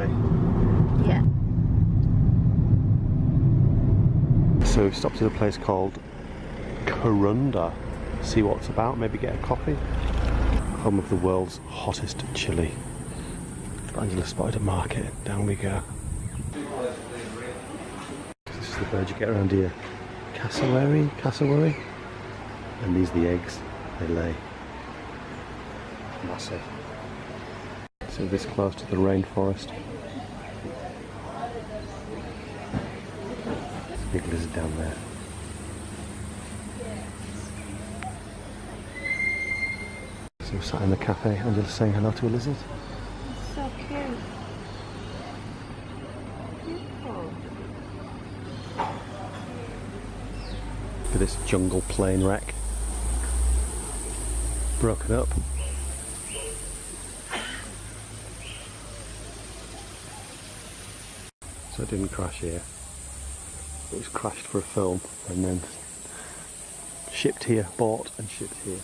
cafe. Yeah. So we've stopped at a place called Kuranda. See what it's about, maybe get a coffee. Home of the world's hottest chili. Angela spotted a market. Down we go. This is the bird you get around here. Cassowary. And these are the eggs they lay. Massive. So this close to the rainforest. There's a big lizard down there. So we're sat in the cafe, Angela's saying hello to a lizard. So cute. Beautiful. Look at this jungle plane wreck. Broken up. So it didn't crash here. It was crashed for a film and then shipped here, bought and shipped here.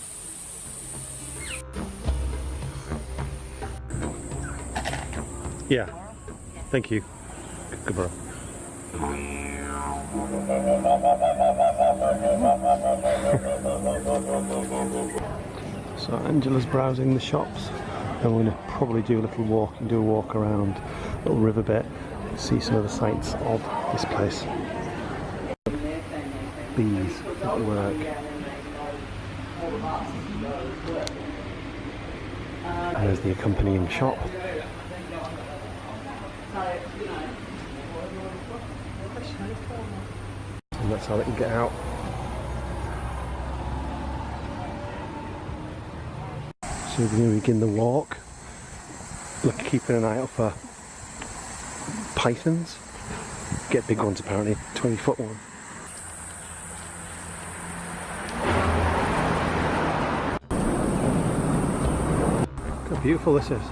Yeah, thank you. Goodbye. So Angela's browsing the shops. And we're going to probably do a little walk and do a walk around a little river bit, see some of the sights of this place. Bees at work. And there's the accompanying shop. And that's how they can get out. So we're going to begin the walk. Look, keeping an eye out for pythons. Get big ones apparently, 20-foot one. Look how beautiful this is.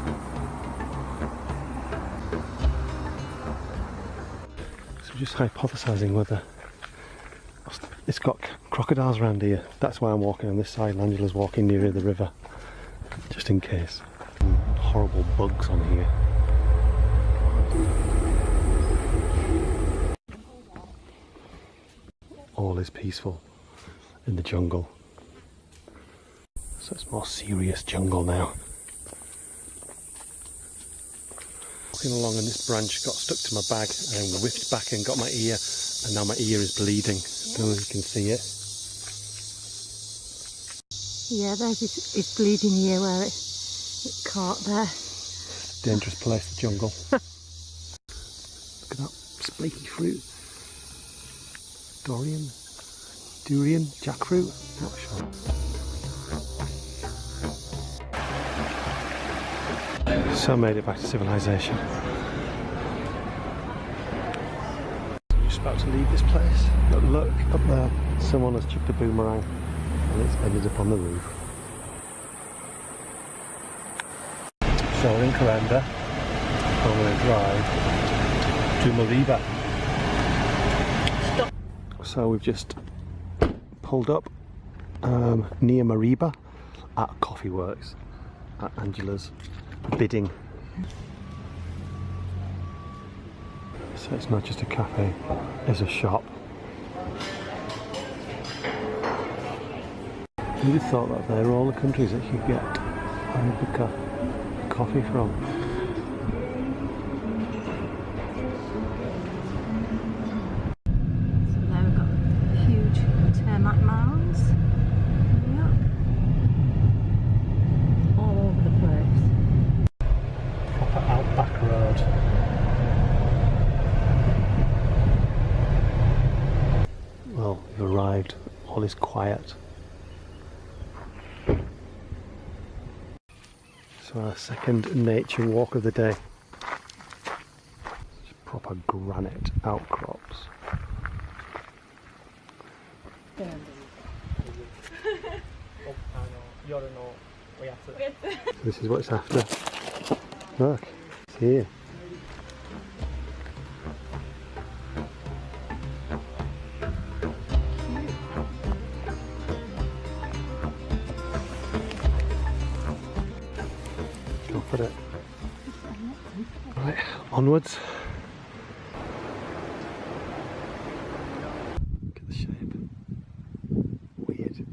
So just hypothesising whether it's got crocodiles around here. That's why I'm walking on this side and Angela's walking nearer the river. Just in case. Horrible bugs on here. All is peaceful in the jungle. So it's more serious jungle now. Walking along and this branch got stuck to my bag and whiffed back and got my ear, and now my ear is bleeding. I don't know if you can see it. Yeah, there's it's bleeding here where it caught there. Dangerous place, the jungle. Look at that spiky fruit. Durian, jackfruit, not sure. So made it back to civilization. I'm just about to leave this place. But look up there, someone has chucked a boomerang and it's ended up on the roof. So we're in Kuranda, on the drive to Mareeba. Stop. So we've just pulled up near Mareeba at Coffee Works at Angela's bidding. So it's not just a cafe, it's a shop. Who'd have thought that there are all the countries that you get Arabica coffee from? So there we've got huge termite mounds. Yep. All over the place. Proper outback road. Well, we've arrived. All is quiet. So our second nature walk of the day. Just proper granite outcrops. This is what it's after. Look, it's here. Go for it. Right, onwards. Look at the shape. Weird.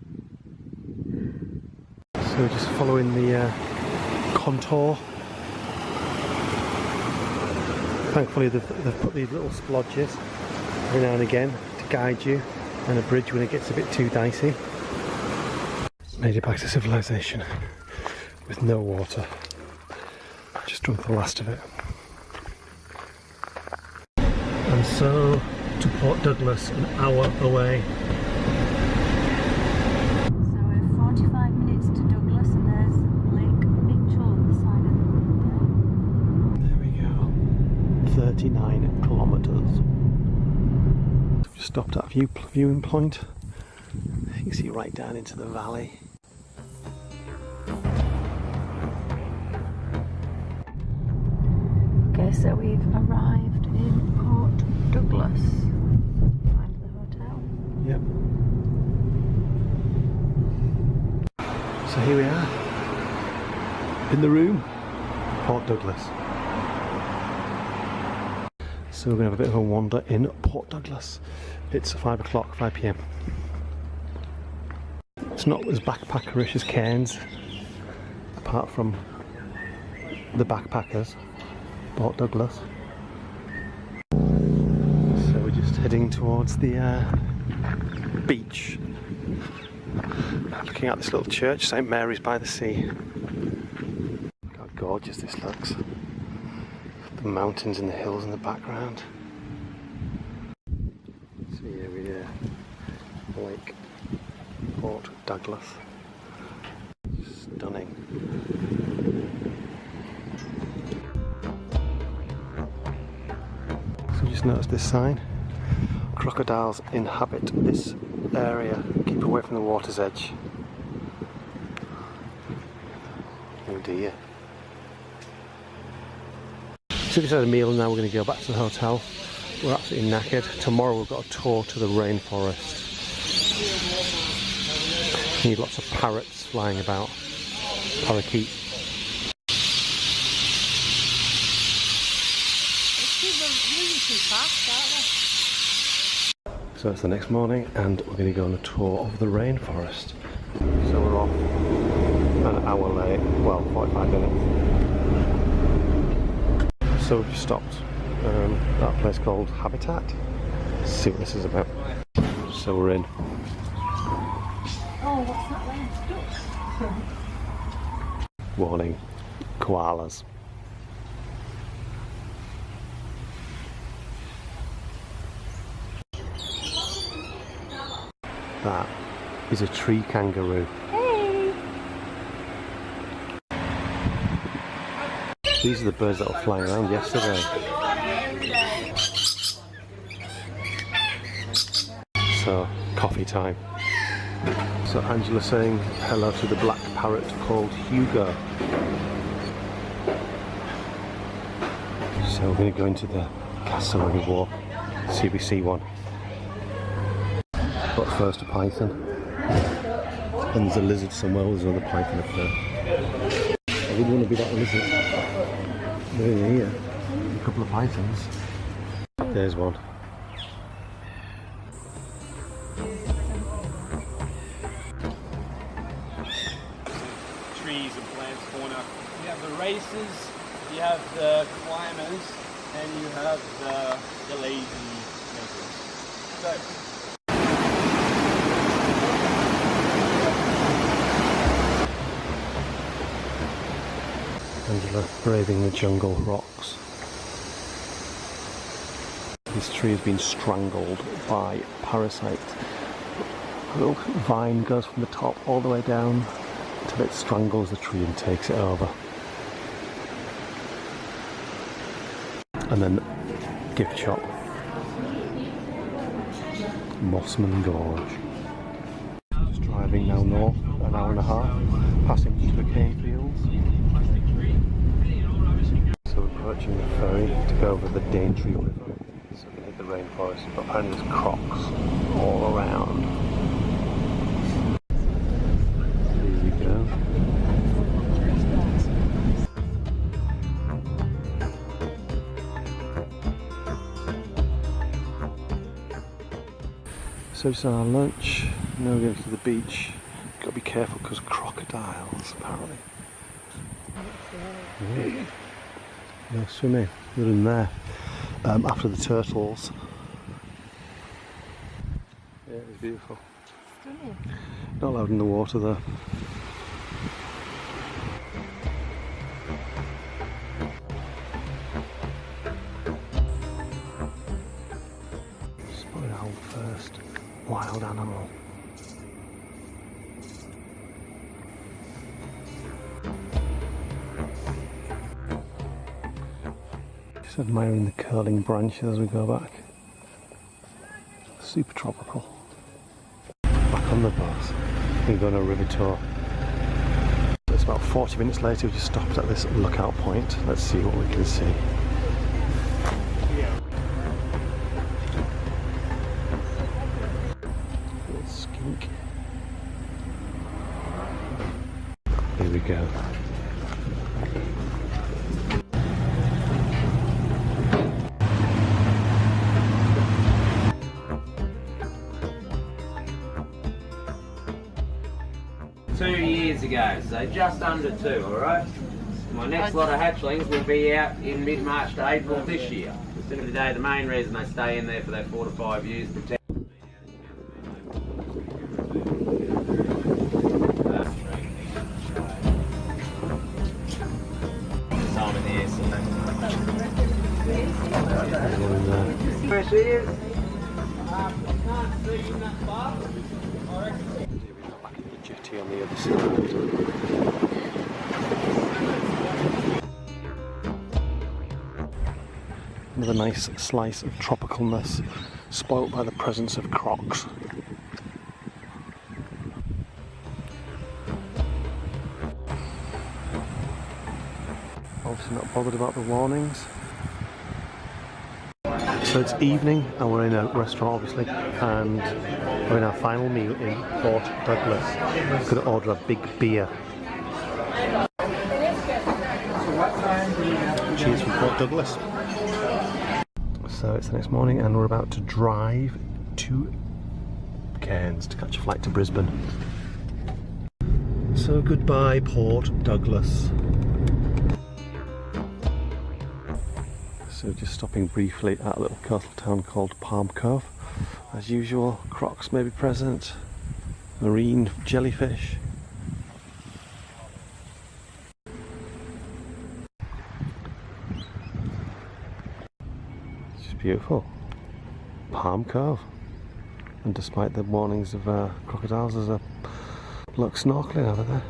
So we're just following the contour. Thankfully they've put these little splodges every now and again to guide you, and a bridge when it gets a bit too dicey. Made it back to civilization with no water. Just drunk the last of it. And so to Port Douglas, an hour away. So we're 45 minutes to Douglas, and there's Lake Mitchell on the side of the road there. There we go. 39 kilometres. So we just stopped at a viewing point. You can see right down into the valley. Okay, so we've arrived in Port Douglas. Find the hotel. Yep. So here we are, in the room, Port Douglas. So we're going to have a bit of a wander in Port Douglas. It's 5 o'clock, 5 p.m. It's not as backpackerish as Cairns, apart from the backpackers. Port Douglas. So we're just heading towards the beach. Looking at this little church, St Mary's by the Sea. Look how gorgeous this looks. The mountains and the hills in the background. So here we are, Lake Port Douglas. Stunning. So just noticed this sign. Crocodiles inhabit this area. Keep away from the water's edge. Oh dear. So we just had a meal and now we're going to go back to the hotel. We're absolutely knackered. Tomorrow we've got a tour to the rainforest. Need lots of parrots flying about. Parakeets. So it's the next morning and we're going to go on a tour of the rainforest. So we're off an hour late, well 45 minutes. So we've just stopped at a place called Habitat. Let's see what this is about. So we're in. Oh, what's that there? Ducks. Warning, koalas. That is a tree kangaroo. Hey! These are the birds that were flying around yesterday. So, coffee time. So Angela's saying hello to the black parrot called Hugo. So we're going to go into the castle and walk, see if we see one. But first a python. And there's a lizard somewhere, there's another python up there. I wouldn't want to be that lizard. They're here. A couple of pythons. There's one. Trees and plants corner. You have the racers, you have the climbers, and you have the lazy makers. So Angela braving the jungle rocks. This tree has been strangled by parasites. A little vine goes from the top all the way down until it strangles the tree and takes it over. And then gift shop. Mossman Gorge. Just driving now north, an hour and a half, passing through the cane fields. So we're approaching the ferry to go over the Daintree River. So we hit the rainforest, but apparently there's crocs all around. Here we go. So just our lunch. Now we're going to the beach. Got to be careful because crocodiles apparently. Yeah, swimming. They're in there. After the turtles. Yeah, it was beautiful. Stunning. Not allowed in the water though. Spotted our first wild animal. Just admiring the curling branches as we go back. Super tropical. Back on the bus. We're going on a river tour. It's about 40 minutes later. We just stopped at this lookout point. Let's see what we can see. Little skink. Here we go. Years ago, so just under 2, alright? My next lot of hatchlings will be out in mid-March to April this year. Simply today, the main reason they stay in there for that 4 to 5 years, protect. Time in the air, so where she is? I can't see in that far. Jetty on the other side. Another nice slice of tropicalness, spoilt by the presence of crocs. Obviously not bothered about the warnings. So it's evening and we're in a restaurant obviously, and we're in our final meal in Port Douglas. Could order a big beer. Cheers from Port Douglas. So it's the next morning and we're about to drive to Cairns to catch a flight to Brisbane. So goodbye Port Douglas. So just stopping briefly at a little coastal town called Palm Cove. As usual, crocs may be present, marine jellyfish. It's just beautiful. Palm Cove. And despite the warnings of crocodiles, there's a bloke snorkeling over there.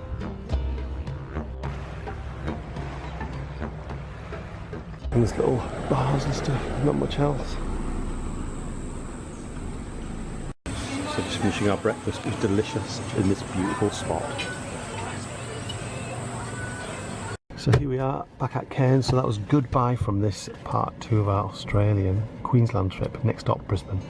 And there's little bars and stuff, not much else. So just finishing our breakfast, it was delicious in this beautiful spot. So here we are back at Cairns, so that was goodbye from this part 2 of our Australian Queensland trip. Next stop, Brisbane.